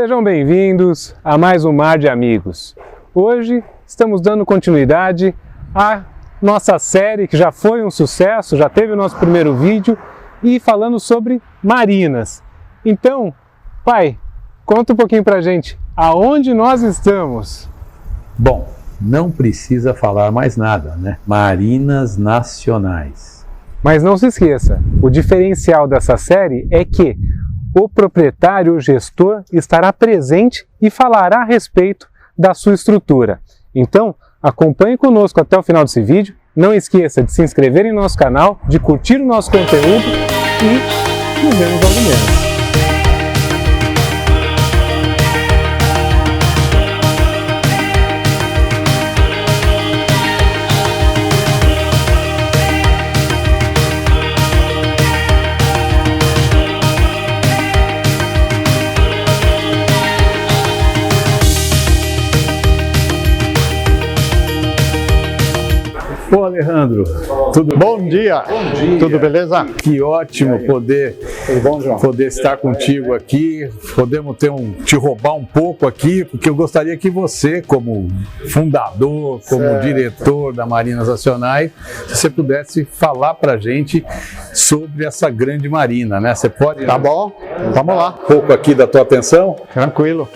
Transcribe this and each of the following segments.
Sejam bem-vindos a mais um Mar de Amigos. Hoje estamos dando continuidade à nossa série que já foi um sucesso, já teve o nosso primeiro vídeo e falando sobre marinas. Então, pai, conta um pouquinho pra gente, aonde nós estamos? Bom, não precisa falar mais nada, né? Marinas Nacionais. Mas não se esqueça, o diferencial dessa série é que o proprietário, o gestor, estará presente e falará a respeito da sua estrutura. Então, acompanhe conosco até o final desse vídeo. Não esqueça de se inscrever em nosso canal, de curtir o nosso conteúdo e nos vemos logo menos. Ô Alejandro, tudo bom dia. Bom dia. Tudo beleza? Que ótimo poder estar contigo aqui. Podemos te roubar um pouco aqui, porque eu gostaria que você, como fundador, como diretor da Marinas Nacionais, se você pudesse falar pra gente sobre essa grande marina, né? Você pode... Tá bom, vamos lá. Um pouco aqui da tua atenção? Tranquilo.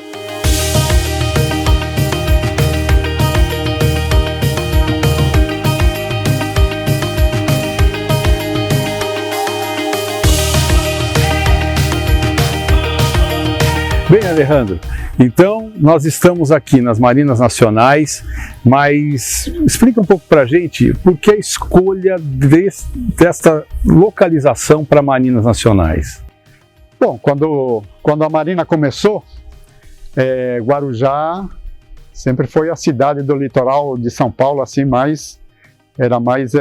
Bem, Alejandro, então nós estamos aqui nas Marinas Nacionais, mas explica um pouco para a gente por que a escolha desta localização para Marinas Nacionais. Bom, quando a Marina começou, Guarujá sempre foi a cidade do litoral de São Paulo, assim, era mais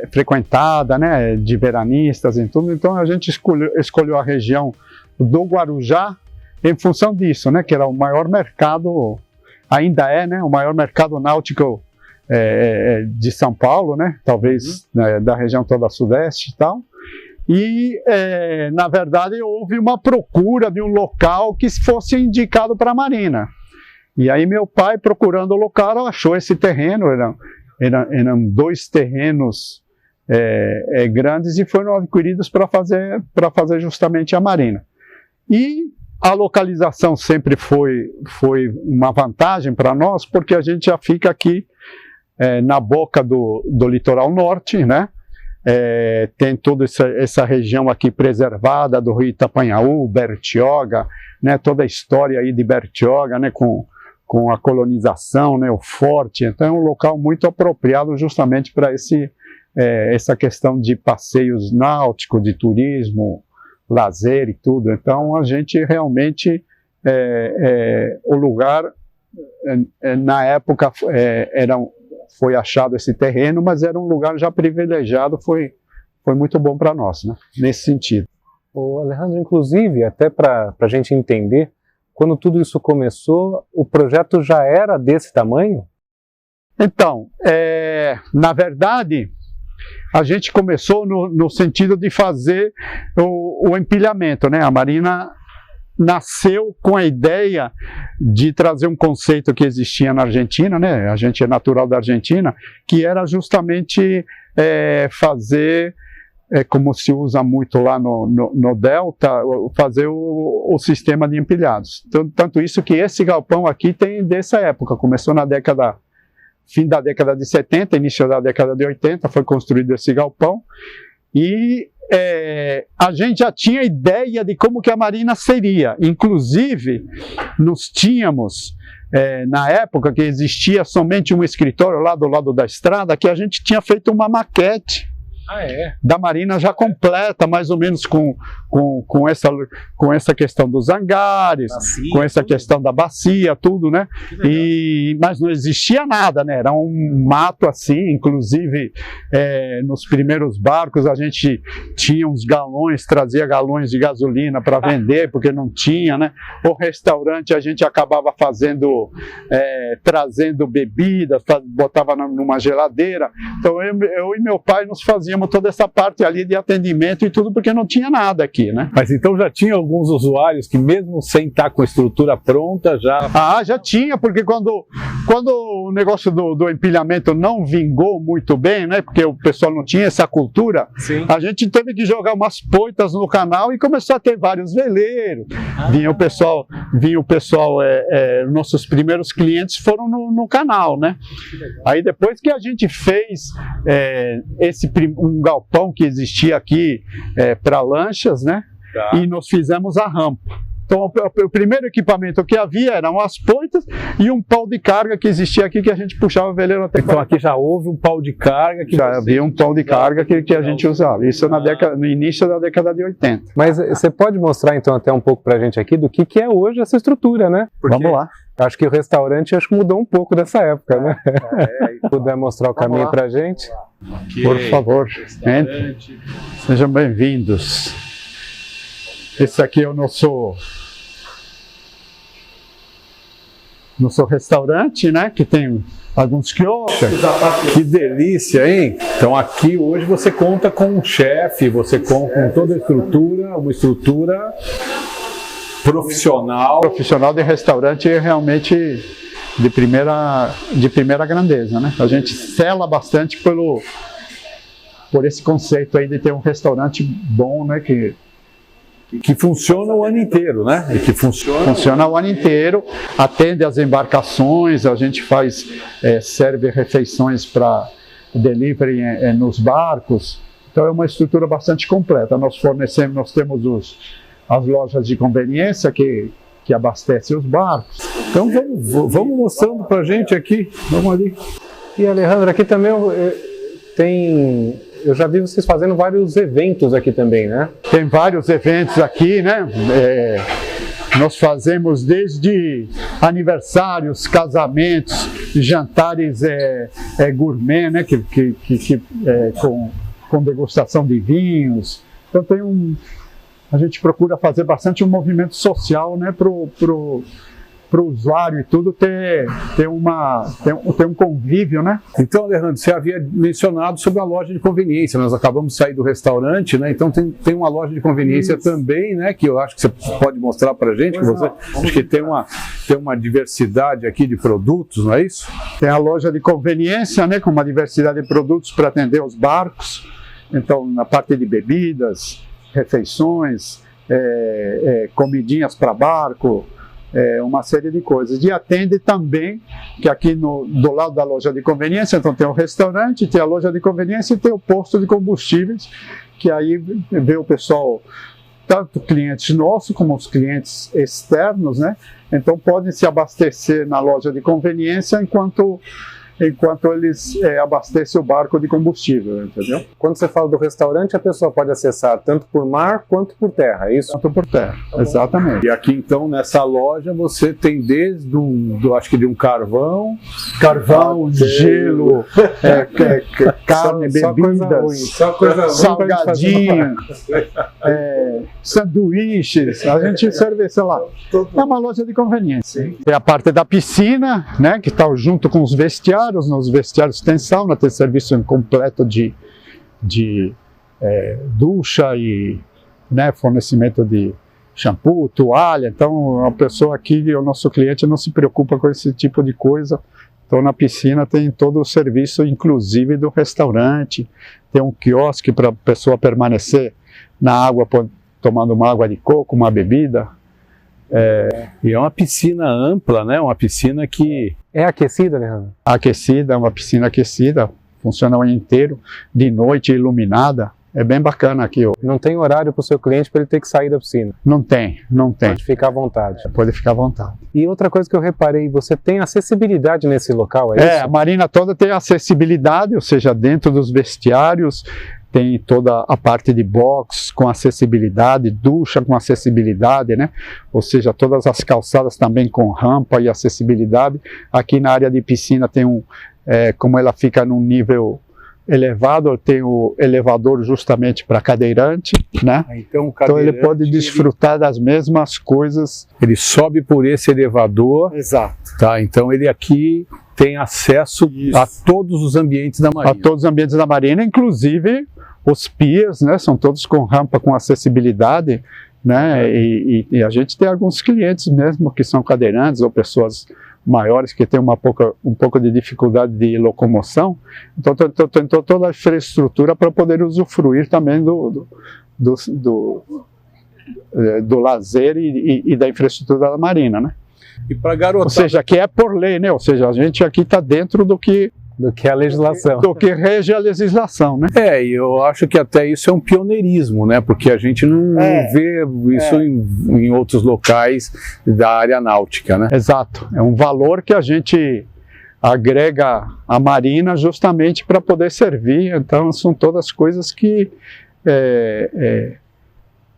frequentada, né, de veranistas e tudo, então a gente escolheu a região do Guarujá em função disso, né, que era o maior mercado, ainda né, o maior mercado náutico de São Paulo, né, talvez da região toda sudeste e tal. E, na verdade, houve uma procura de um local que fosse indicado para a Marina. E aí meu pai, procurando o local, achou esse terreno, eram dois terrenos grandes e foram adquiridos para fazer justamente a Marina. E a localização sempre foi uma vantagem para nós, porque a gente já fica aqui na boca do litoral norte, né? Tem toda essa região aqui preservada do rio Itapanhaú, Bertioga, né? Toda a história aí de Bertioga, né? Com a colonização, né? O forte. Então é um local muito apropriado justamente para essa questão de passeios náuticos, de turismo, lazer e tudo. Então a gente realmente o lugar na época foi achado esse terreno, mas era um lugar já privilegiado, foi muito bom para nós, né, nesse sentido. O Alejandro, inclusive, até para a gente entender, quando tudo isso começou, o projeto já era desse tamanho? Então, na verdade, a gente começou no sentido de fazer o empilhamento, né? A Marina nasceu com a ideia de trazer um conceito que existia na Argentina, né? A gente é natural da Argentina, que era justamente fazer, como se usa muito lá no Delta, fazer o sistema de empilhados. Tanto isso que esse galpão aqui tem dessa época, começou na fim da década de 70, início da década de 80, foi construído esse galpão, e a gente já tinha ideia de como que a Marina seria. Inclusive, nós tínhamos, na época que existia somente um escritório lá do lado da estrada, que a gente tinha feito uma maquete da Marina já completa, mais ou menos com essa questão dos hangares, com essa questão da bacia, tudo, né? Mas não existia nada, né? Era um mato assim, inclusive nos primeiros barcos a gente tinha uns galões, trazia galões de gasolina para vender, porque não tinha, né? O restaurante a gente acabava trazendo bebidas, botava numa geladeira. Então eu e meu pai nos fazíamos fazíamos toda essa parte ali de atendimento e tudo, porque não tinha nada aqui, né? Mas então já tinha alguns usuários que mesmo sem estar com a estrutura pronta, já... Ah, já tinha, porque quando o negócio do empilhamento não vingou muito bem, né? Porque o pessoal não tinha essa cultura, Sim. a gente teve que jogar umas poitas no canal e começou a ter vários veleiros. Vinha o pessoal, nossos primeiros clientes foram no canal, né? Aí depois que a gente fez um galpão que existia aqui para lanchas, né? Tá. E nós fizemos a rampa. Então, o primeiro equipamento que havia eram as poitas e um pau de carga que existia aqui, que a gente puxava o veleiro até... Então aqui já houve um pau de carga que... Já havia um pau de carga que a gente usava. Isso no início da década de 80. Mas você pode mostrar então até um pouco pra gente aqui do que é hoje essa estrutura, né? Porque Vamos lá. acho que o restaurante mudou um pouco dessa época, né? Se puder mostrar o caminho pra gente. Okay. Por favor, entre. Sejam bem-vindos. Esse aqui é o nosso restaurante, né? Que tem alguns quiosques. Que delícia, hein? Então aqui hoje você conta com um chefe, você conta com toda a estrutura, uma estrutura profissional. Profissional de restaurante é realmente de primeira grandeza, né? A gente sela bastante por esse conceito aí de ter um restaurante bom, né? Que funciona o ano inteiro, né? E que funciona o ano inteiro, atende as embarcações, a gente serve refeições para delivery nos barcos. Então é uma estrutura bastante completa. Nós temos as lojas de conveniência que abastecem os barcos. Então vamos mostrando para a gente aqui. Vamos ali. E Alejandro, aqui também eu já vi vocês fazendo vários eventos aqui também, né? Tem vários eventos aqui, né? Nós fazemos desde aniversários, casamentos, jantares gourmet, né? Com degustação de vinhos. Então a gente procura fazer bastante um movimento social, né? Para o usuário e tudo ter um convívio, né? Então, Alejandro, você havia mencionado sobre a loja de conveniência. Nós acabamos de sair do restaurante, né? Então tem uma loja de conveniência também, né? Que eu acho que você pode mostrar para a gente. Acho que tem uma diversidade aqui de produtos, não é isso? Tem a loja de conveniência, né? Com uma diversidade de produtos para atender os barcos. Então, na parte de bebidas, refeições, comidinhas para barco. Uma série de coisas. E atende também, que aqui do lado da loja de conveniência, então tem o restaurante, tem a loja de conveniência e tem o posto de combustíveis, que aí vê o pessoal, tanto clientes nossos como os clientes externos, né? Então podem se abastecer na loja de conveniência enquanto eles abastecem o barco de combustível, entendeu? Quando você fala do restaurante, a pessoa pode acessar tanto por mar quanto por terra, é isso? Tanto por terra, exatamente. E aqui então nessa loja você tem desde acho que de um carvão, gelo, carne, bebidas, só coisa ruim, salgadinho, sanduíches, a gente serve, sei lá, é uma loja de conveniência. Tem a parte da piscina, né, que está junto com os vestiários. Nos vestiários tem sauna, tem serviço completo de ducha e, né, fornecimento de shampoo, toalha. Então a pessoa aqui, o nosso cliente, não se preocupa com esse tipo de coisa. Então na piscina tem todo o serviço, inclusive do restaurante, tem um quiosque para a pessoa permanecer na água, tomando uma água de coco, uma bebida. E é uma piscina ampla, né? Uma piscina que... É aquecida, Leandro? Aquecida, é uma piscina aquecida, funciona o ano inteiro, de noite iluminada. É bem bacana aqui. Não tem horário para o seu cliente para ele ter que sair da piscina? Não tem. Pode ficar à vontade. Pode ficar à vontade. E outra coisa que eu reparei, você tem acessibilidade nesse local, é isso? A marina toda tem acessibilidade, ou seja, dentro dos vestiários, tem toda a parte de box com acessibilidade, ducha com acessibilidade, né? Ou seja, todas as calçadas também com rampa e acessibilidade. Aqui na área de piscina tem como ela fica num nível elevado, tem o elevador justamente para cadeirante, né? Então ele pode desfrutar das mesmas coisas. Ele sobe por esse elevador. Exato. Tá, então ele aqui tem acesso a todos os ambientes da marina. A todos os ambientes da marina, inclusive Os piers, né, são todos com rampa com acessibilidade, né, e a gente tem alguns clientes mesmo que são cadeirantes ou pessoas maiores que têm um pouco de dificuldade de locomoção, então tem toda a infraestrutura para poder usufruir também do lazer e da infraestrutura da marina, né? E para garotada... Ou seja, que é por lei, né? Ou seja, a gente aqui está dentro do que a legislação. Do que rege a legislação, né? E eu acho que até isso é um pioneirismo, né? Porque a gente não vê isso em outros locais da área náutica, né? Exato. É um valor que a gente agrega à marina justamente para poder servir. Então, são todas coisas que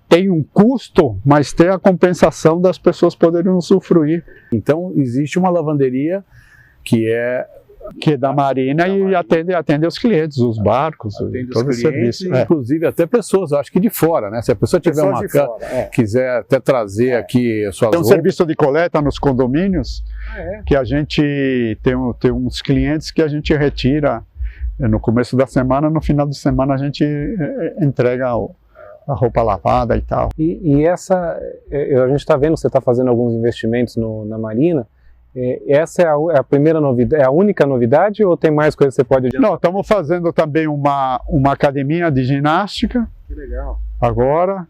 tem um custo, mas tem a compensação das pessoas poderem usufruir. Então, existe uma lavanderia que é da marina e atende os clientes, os barcos, atende todo os clientes, serviço. Inclusive até pessoas, acho que de fora, né? Se a pessoa tiver uma quiser até trazer aqui a sua tem um serviço de coleta nos condomínios, que a gente tem uns clientes que a gente retira no começo da semana, no final de semana a gente entrega a roupa lavada e tal. E essa, a gente está vendo que você está fazendo alguns investimentos na marina. Essa é a primeira novidade, é a única novidade ou tem mais coisas que você pode adiantar? Não, estamos fazendo também uma academia de ginástica. Que legal. Agora,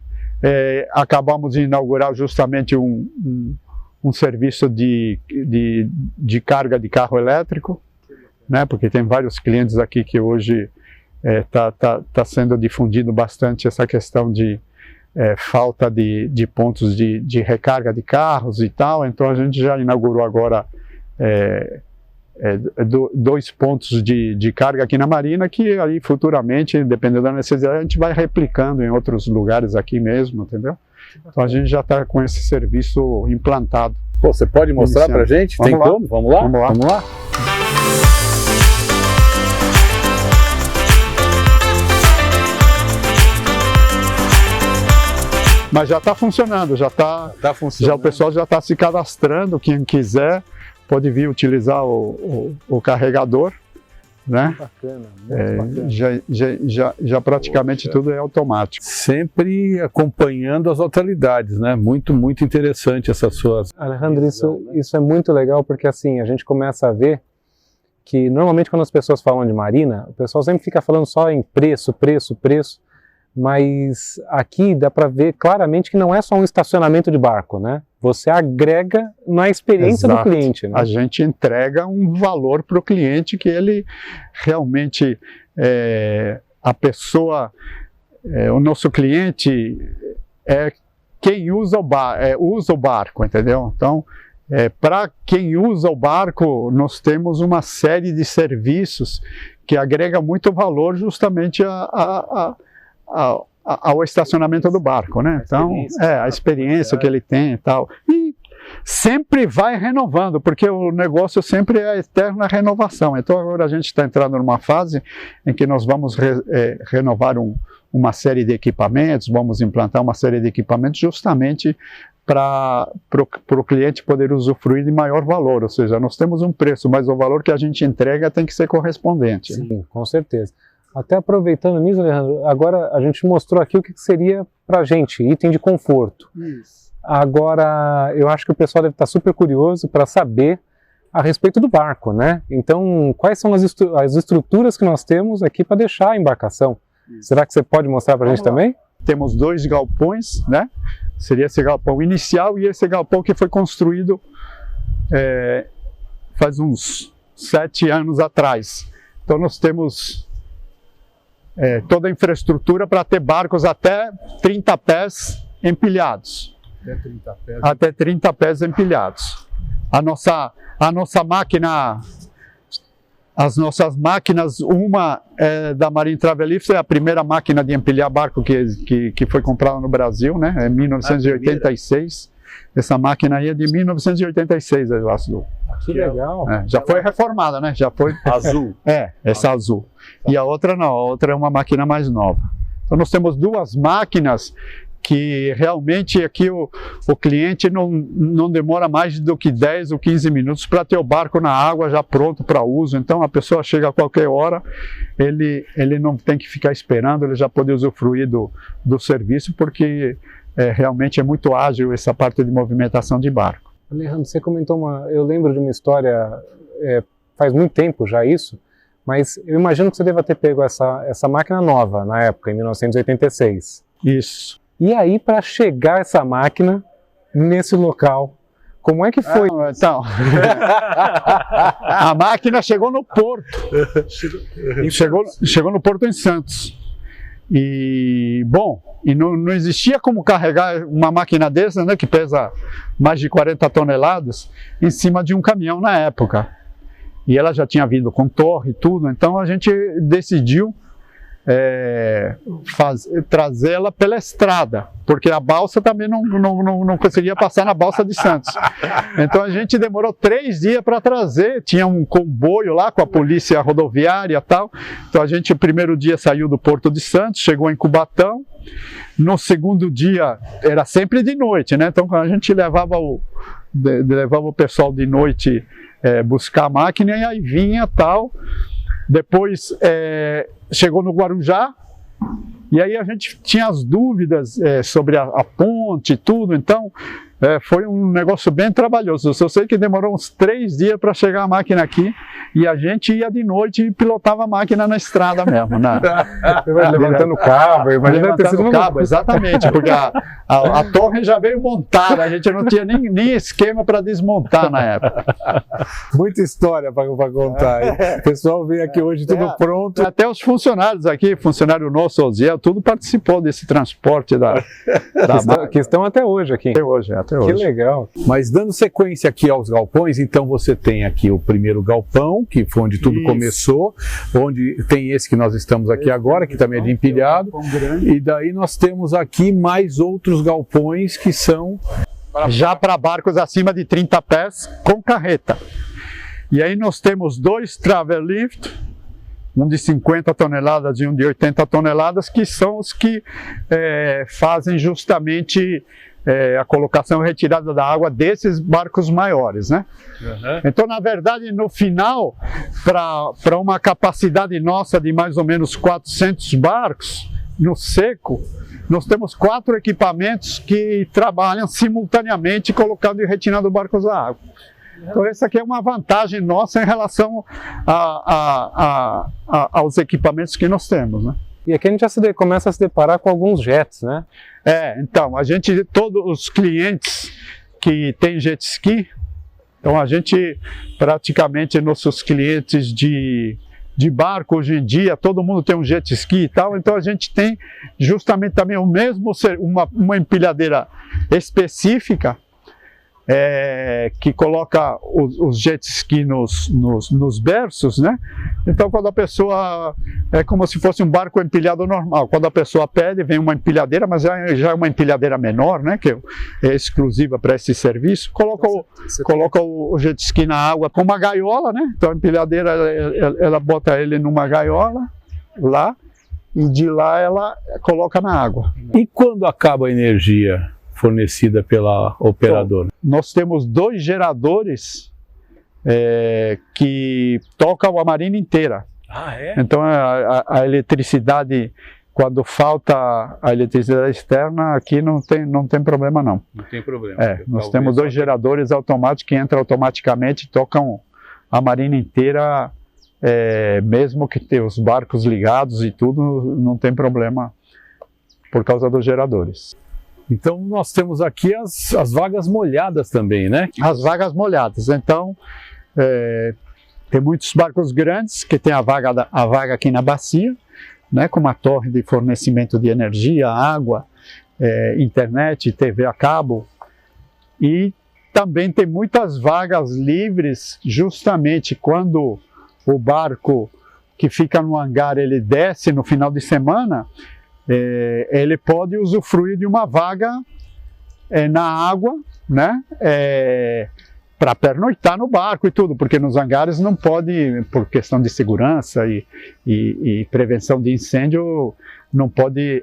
acabamos de inaugurar justamente um serviço de carga de carro elétrico, né? Porque tem vários clientes aqui que hoje tá sendo difundido bastante essa questão de falta de pontos de recarga de carros e tal, então a gente já inaugurou agora 2 pontos de carga aqui na marina, que aí futuramente, dependendo da necessidade, a gente vai replicando em outros lugares aqui mesmo, entendeu? Então a gente já está com esse serviço implantado. Pô, você pode mostrar pra gente? Tem como? Vamos lá? Vamos lá. Mas já está funcionando, já o pessoal já está se cadastrando, quem quiser pode vir utilizar o carregador, né? Bacana, muito bacana. Já praticamente tudo é automático. Sempre acompanhando as atualidades, né? Muito, muito interessante essas suas... Alejandro, isso é muito legal porque assim, a gente começa a ver que normalmente quando as pessoas falam de marina, o pessoal sempre fica falando só em preço, mas aqui dá para ver claramente que não é só um estacionamento de barco, né? Você agrega na experiência do cliente, né? A gente entrega um valor para o cliente que ele realmente, a pessoa, o nosso cliente é quem usa o barco, entendeu? Então, para quem usa o barco, nós temos uma série de serviços que agrega muito valor justamente ao estacionamento do barco, né? Então, a experiência que ele tem e tal. E sempre vai renovando, porque o negócio sempre é a eterna renovação. Então, agora a gente está entrando numa fase em que nós vamos renovar uma série de equipamentos, vamos implantar uma série de equipamentos justamente para o cliente poder usufruir de maior valor. Ou seja, nós temos um preço, mas o valor que a gente entrega tem que ser correspondente. Sim, né? Com certeza. Até aproveitando nisso, Alejandro, agora a gente mostrou aqui o que seria para a gente, item de conforto. Isso. Agora, eu acho que o pessoal deve estar super curioso para saber a respeito do barco, né? Então, quais são as estruturas que nós temos aqui para deixar a embarcação? Isso. Será que você pode mostrar para a gente também? Temos 2 galpões, né? Seria esse galpão inicial e esse galpão que foi construído faz uns 7 anos atrás. Então, nós temos toda a infraestrutura para ter barcos até 30 pés empilhados. Até 30 pés empilhados. A nossa máquina, as nossas máquinas, uma da Marine Travelifts, é a primeira máquina de empilhar barco que foi comprada no Brasil, né? É 1986. Essa máquina aí é de 1986, eu acho. Que legal. Já foi reformada, né? Já foi azul. Essa azul. E a outra não, a outra é uma máquina mais nova. Então nós temos 2 máquinas que realmente aqui o cliente não demora mais do que 10 ou 15 minutos para ter o barco na água já pronto para uso. Então a pessoa chega a qualquer hora, ele não tem que ficar esperando, ele já pode usufruir do serviço, porque realmente é muito ágil essa parte de movimentação de barco. Alejandro, você comentou eu lembro de uma história, faz muito tempo já isso, mas eu imagino que você deva ter pego essa máquina nova na época, em 1986. Isso. E aí, para chegar essa máquina nesse local, como é que foi? Então, a máquina chegou no porto. Chegou no porto em Santos. E, bom, não existia como carregar uma máquina dessa, né, que pesa mais de 40 toneladas, em cima de um caminhão na época. E ela já tinha vindo com torre e tudo, então a gente decidiu trazê-la pela estrada, porque a balsa também não conseguia passar na balsa de Santos. Então a gente demorou 3 dias para trazer, tinha um comboio lá com a polícia rodoviária e tal. Então a gente, o primeiro dia saiu do Porto de Santos, chegou em Cubatão. No segundo dia, era sempre de noite, né? Então a gente levava o pessoal de noite buscar a máquina, e aí vinha tal. Depois chegou no Guarujá, e aí a gente tinha as dúvidas sobre a ponte e tudo, então foi um negócio bem trabalhoso. Eu só sei que demorou uns 3 dias para chegar a máquina aqui, e a gente ia de noite e pilotava a máquina na estrada mesmo. Levantando cabo, levantando cabo, exatamente, porque a torre já veio montada, a gente não tinha nem esquema para desmontar na época. Muita história para contar. O pessoal veio aqui hoje tudo pronto. Até os funcionários aqui, funcionário nosso, Osiel, tudo participou desse transporte que estão até hoje aqui. Até hoje. Que legal. Mas dando sequência aqui aos galpões, então você tem aqui o primeiro galpão, que foi onde tudo começou, onde tem esse que nós estamos aqui agora, que também é de empilhado, e daí nós temos aqui mais outros galpões que são já para barcos acima de 30 pés com carreta. E aí nós temos 2 travel lift, um de 50 toneladas e um de 80 toneladas, que são os que fazem justamente a colocação e retirada da água desses barcos maiores, né? Uhum. Então, na verdade, no final, para uma capacidade nossa de mais ou menos 400 barcos, no seco, nós temos 4 equipamentos que trabalham simultaneamente colocando e retirando barcos da água. Então essa aqui é uma vantagem nossa em relação aos equipamentos que nós temos, né? E aqui a gente já começa a se deparar com alguns jets, né? Então, todos os clientes que têm jet ski, então a gente praticamente, nossos clientes de barco hoje em dia, todo mundo tem um jet ski e tal, então a gente tem justamente também o mesmo, uma empilhadeira específica, que coloca os jet ski nos berços, né? Então quando a pessoa, é como se fosse um barco empilhado normal, quando a pessoa pede, vem uma empilhadeira, mas já é uma empilhadeira menor, né? Que é exclusiva para esse serviço, coloca o jet ski na água com uma gaiola, né? Então a empilhadeira, ela bota ele numa gaiola lá, e de lá ela coloca na água. E quando acaba a energia fornecida pela operadora? Então, nós temos 2 geradores que tocam a marina inteira. Então a eletricidade, quando falta a eletricidade externa, aqui não tem problema não. Não tem problema. Nós temos 2 geradores automáticos que entram automaticamente, tocam a marina inteira, mesmo que tenha os barcos ligados e tudo, não tem problema por causa dos geradores. Então nós temos aqui as vagas molhadas também, né? As vagas molhadas. Então tem muitos barcos grandes que tem a vaga aqui na bacia, né, com uma torre de fornecimento de energia, água, internet, TV a cabo. E também tem muitas vagas livres, justamente quando o barco que fica no hangar ele desce no final de semana. Ele pode usufruir de uma vaga na água, né? para pernoitar no barco e tudo, porque nos hangares não pode, por questão de segurança e prevenção de incêndio, não pode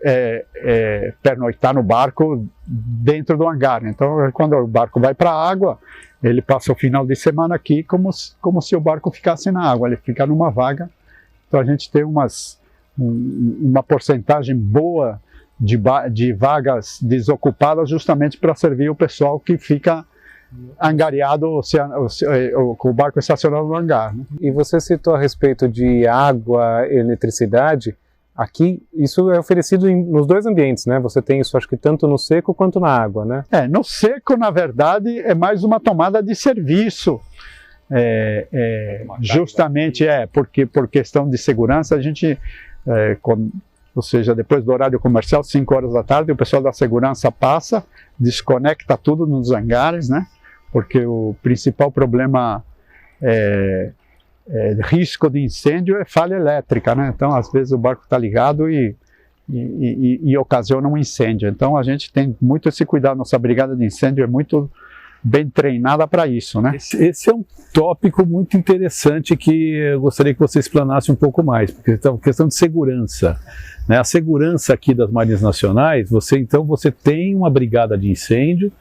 pernoitar no barco dentro do hangar. Então, quando o barco vai para a água, ele passa o final de semana aqui como se o barco ficasse na água, ele fica numa vaga. Então a gente tem uma porcentagem boa de vagas desocupadas justamente para servir o pessoal que fica angariado com o barco estacionado no hangar, né? E você citou a respeito de água, eletricidade. Aqui, isso é oferecido nos dois ambientes, né? Você tem isso, acho que tanto no seco quanto na água, né? No seco, na verdade, é mais uma tomada de serviço. Justamente porque por questão de segurança, a gente, ou seja, depois do horário comercial, 5 horas da tarde, o pessoal da segurança passa, desconecta tudo nos hangares, né? Porque o principal problema risco de incêndio é falha elétrica, né? Então, às vezes o barco está ligado e ocasiona um incêndio. Então, a gente tem muito esse cuidado. Nossa brigada de incêndio é muito bem treinada para isso, né? Esse é um tópico muito interessante que eu gostaria que você explanasse um pouco mais, porque é uma questão de segurança, né? A segurança aqui das Marinhas Nacionais, você tem uma brigada de incêndio,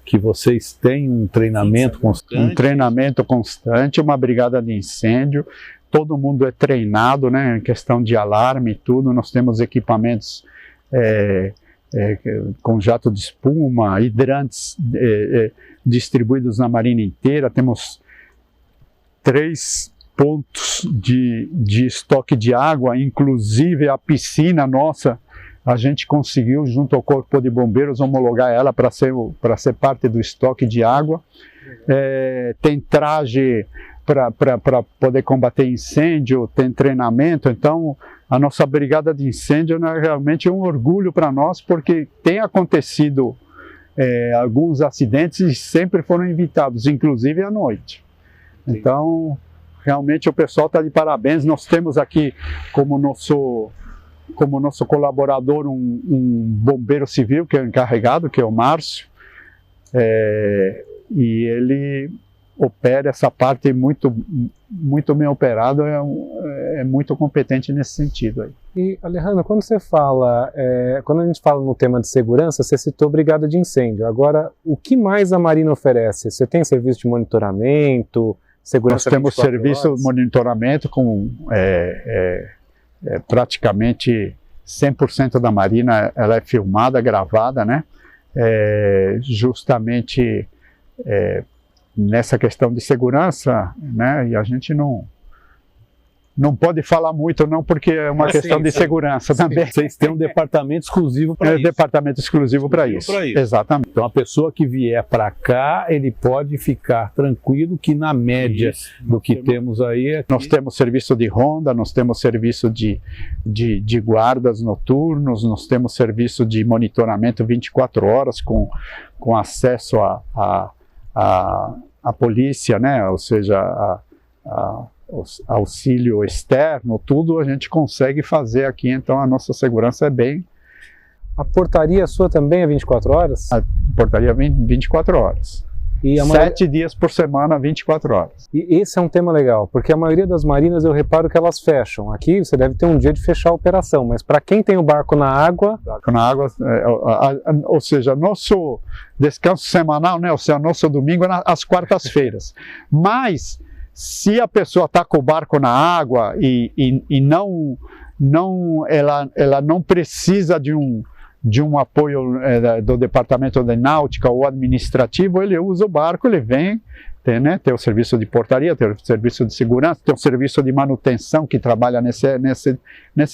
que vocês têm um treinamento constante. Um treinamento constante, uma brigada de incêndio, todo mundo é treinado, né, em questão de alarme e tudo. Nós temos equipamentos com jato de espuma, hidrantes distribuídos na Marinha inteira. Temos 3 pontos de estoque de água, inclusive a piscina nossa. A gente conseguiu, junto ao Corpo de Bombeiros, homologar ela para ser parte do estoque de água. Tem traje para poder combater incêndio, tem treinamento. Então, a nossa brigada de incêndio realmente é um orgulho para nós, porque tem acontecido alguns acidentes e sempre foram evitados, inclusive à noite. Então, realmente o pessoal está de parabéns. Nós temos aqui como nosso colaborador um bombeiro civil que é encarregado, que é o Márcio, e ele opera essa parte muito bem operado, é muito competente nesse sentido aí. E, Alejandro, quando você fala, quando a gente fala no tema de segurança, você citou brigada de incêndio. Agora, o que mais a Marinha oferece? Você tem serviço de monitoramento, segurança? Nós temos serviço de monitoramento com praticamente 100% da Marinha, ela é filmada, gravada, né? Justamente nessa questão de segurança, né? E a gente não pode falar muito não, porque é uma questão de segurança também. Vocês têm um departamento exclusivo para isso. Departamento exclusivo para isso. Exatamente. Então a pessoa que vier para cá, ele pode ficar tranquilo que na média do que temos aí... Nós temos serviço de ronda, nós temos serviço de guardas noturnos, nós temos serviço de monitoramento 24 horas com acesso à polícia, né? Ou seja, auxílio externo, tudo a gente consegue fazer aqui. Então a nossa segurança é bem... A portaria sua também é 24 horas? A portaria é 24 horas. E 7 dias por semana, 24 horas. E esse é um tema legal, porque a maioria das marinas eu reparo que elas fecham. Aqui você deve ter um dia de fechar a operação, mas para quem tem o barco na água... Ou seja, nosso descanso semanal, né, ou seja, nosso domingo é às quartas-feiras. Mas se a pessoa está com o barco na água e ela não precisa de um apoio do departamento de náutica ou administrativo, ele usa o barco, ele vem, tem o serviço de portaria, tem o serviço de segurança, tem o serviço de manutenção que trabalha nesse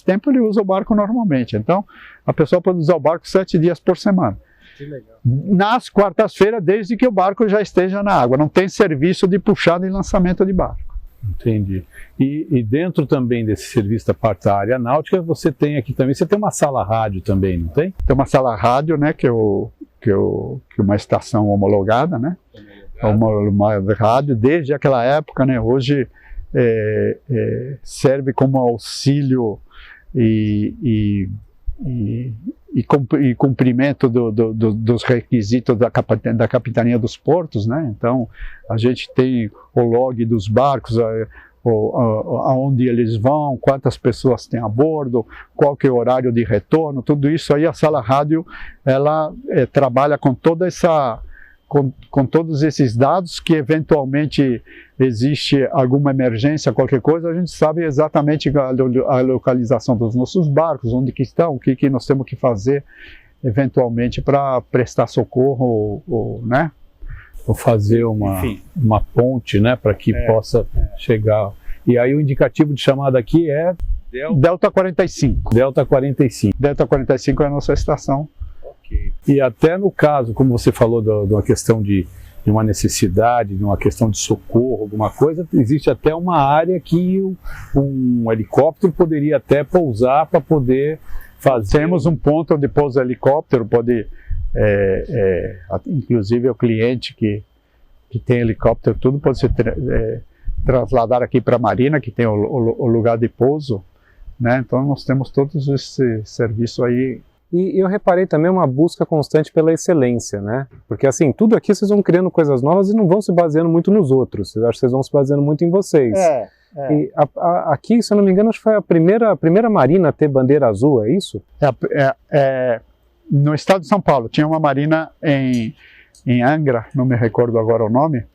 tempo, ele usa o barco normalmente. Então, a pessoa pode usar o barco 7 dias por semana. Que legal. Nas quartas-feiras, desde que o barco já esteja na água, não tem serviço de puxada e lançamento de barco. Entendi. E dentro também desse serviço da parte da área náutica, você tem aqui também, você tem uma sala rádio também, não tem? Tem uma sala rádio, né, que uma estação homologada, né? Uma rádio desde aquela época, né? Hoje serve como auxílio e e cumprimento dos requisitos da Capitania dos Portos, né? Então, a gente tem o log dos barcos, aonde eles vão, quantas pessoas tem a bordo, qual que é o horário de retorno, tudo isso aí a sala rádio, ela trabalha com toda essa... Com todos esses dados, que eventualmente existe alguma emergência, qualquer coisa, a gente sabe exatamente a localização dos nossos barcos, onde que estão, o que nós temos que fazer, eventualmente, para prestar socorro, né? Ou fazer uma ponte, né, para que possa chegar. E aí o indicativo de chamada aqui é... Delta 45. Delta 45. Delta 45 é a nossa estação. E até no caso, como você falou, de uma questão de uma necessidade, de uma questão de socorro, alguma coisa, existe até uma área que um helicóptero poderia até pousar para poder fazer... Temos um ponto onde pousa helicóptero, pode, inclusive o cliente que tem helicóptero, tudo pode ser trasladar aqui para a Marina, que tem o lugar de pouso, né? Então nós temos todos esse serviço aí. E eu reparei também uma busca constante pela excelência, né? Porque assim, tudo aqui vocês vão criando coisas novas e não vão se baseando muito nos outros. Eu acho que vocês vão se baseando muito em vocês. E aqui, se eu não me engano, acho que foi a primeira marina a ter bandeira azul, é isso? No estado de São Paulo, tinha uma marina em Angra, não me recordo agora o nome,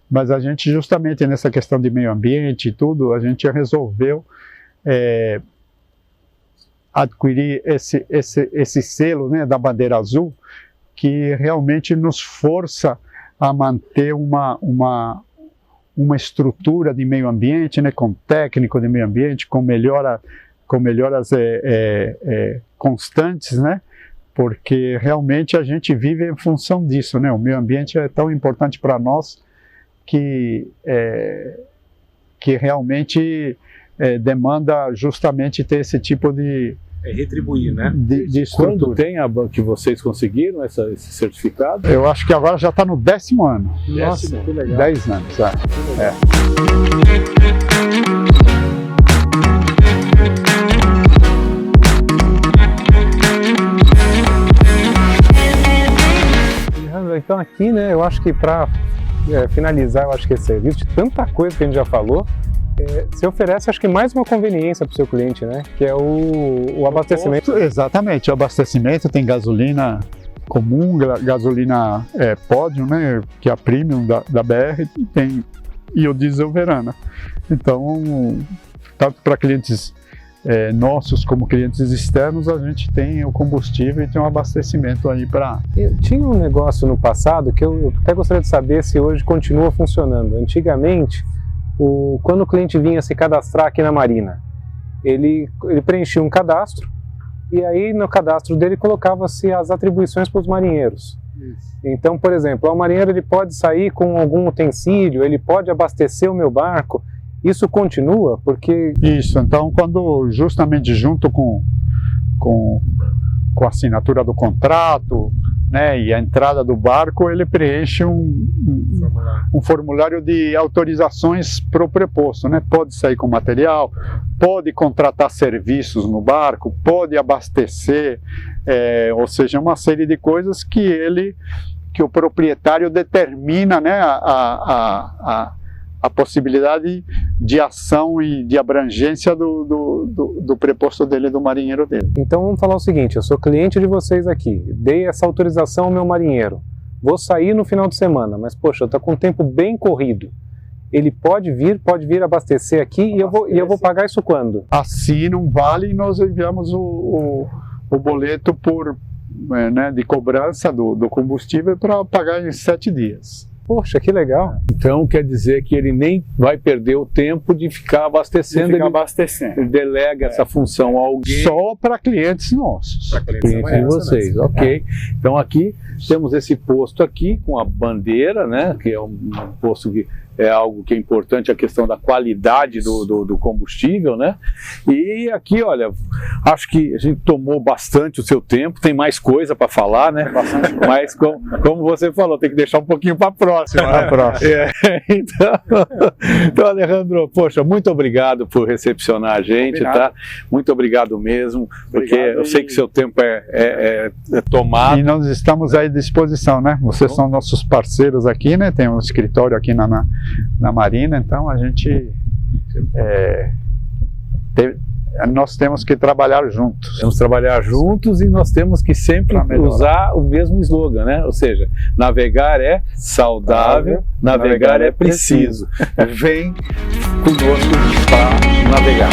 mas a gente justamente nessa questão de meio ambiente e tudo, a gente resolveu... adquirir esse selo, né, da bandeira azul, que realmente nos força a manter uma estrutura de meio ambiente, né, com técnico de meio ambiente, com melhoras constantes, né, porque realmente a gente vive em função disso, né, o meio ambiente é tão importante para nós que realmente demanda justamente ter esse tipo de retribuir, né? De estrutura. Quando tem que vocês conseguiram esse certificado? Eu acho que agora já está no 10º ano. Nossa, que legal. 10 anos, Então aqui, né, eu acho que para finalizar, eu acho que esse serviço, de tanta coisa que a gente já falou, você oferece, acho que mais uma conveniência para o seu cliente, né? Que é o abastecimento. Exatamente, o abastecimento tem gasolina comum, gasolina Pódio, né? Que é a premium da BR, e o diesel Verana. Então, tanto para clientes nossos como clientes externos, a gente tem o combustível e tem um abastecimento aí para... Tinha um negócio no passado que eu até gostaria de saber se hoje continua funcionando. Antigamente, quando o cliente vinha se cadastrar aqui na Marina, ele preenchia um cadastro e aí no cadastro dele colocava-se as atribuições para os marinheiros. Isso. Então, por exemplo, o marinheiro ele pode sair com algum utensílio, ele pode abastecer o meu barco. Isso continua? Porque... Isso, então quando justamente junto com a assinatura do contrato, né, e a entrada do barco, ele preenche um formulário de autorizações para o preposto, né? Pode sair com material, pode contratar serviços no barco, pode abastecer, ou seja, uma série de coisas que o proprietário determina, né, a possibilidade de ação e de abrangência do preposto dele, do marinheiro dele. Então vamos falar o seguinte, eu sou cliente de vocês aqui, dei essa autorização ao meu marinheiro, vou sair no final de semana, mas poxa, eu estou com um tempo bem corrido, ele pode vir abastecer aqui e eu vou pagar isso quando? Assina um vale e nós enviamos o boleto né, de cobrança do combustível para pagar em 7 dias. Poxa, que legal. Então quer dizer que ele nem vai perder o tempo de ficar abastecendo. Ele delega essa função a alguém. Só para clientes nossos. Para clientes de vocês, ok. Então aqui temos esse posto aqui com a bandeira, né? Que é um posto é algo que é importante, a questão da qualidade do combustível, né? E aqui, olha, acho que a gente tomou bastante o seu tempo, tem mais coisa para falar, né? Mas como você falou, tem que deixar um pouquinho para a próxima. Né? Então, Alejandro, poxa, muito obrigado por recepcionar a gente, tá? Muito obrigado mesmo, porque eu sei que seu tempo é tomado. E nós estamos aí à disposição, né? Vocês são nossos parceiros aqui, né? Tem um escritório aqui na Marina, então a gente nós temos que trabalhar juntos. Temos que trabalhar juntos e nós temos que sempre usar o mesmo slogan, né? Ou seja, navegar é saudável, navegar é preciso. Vem conosco para navegar.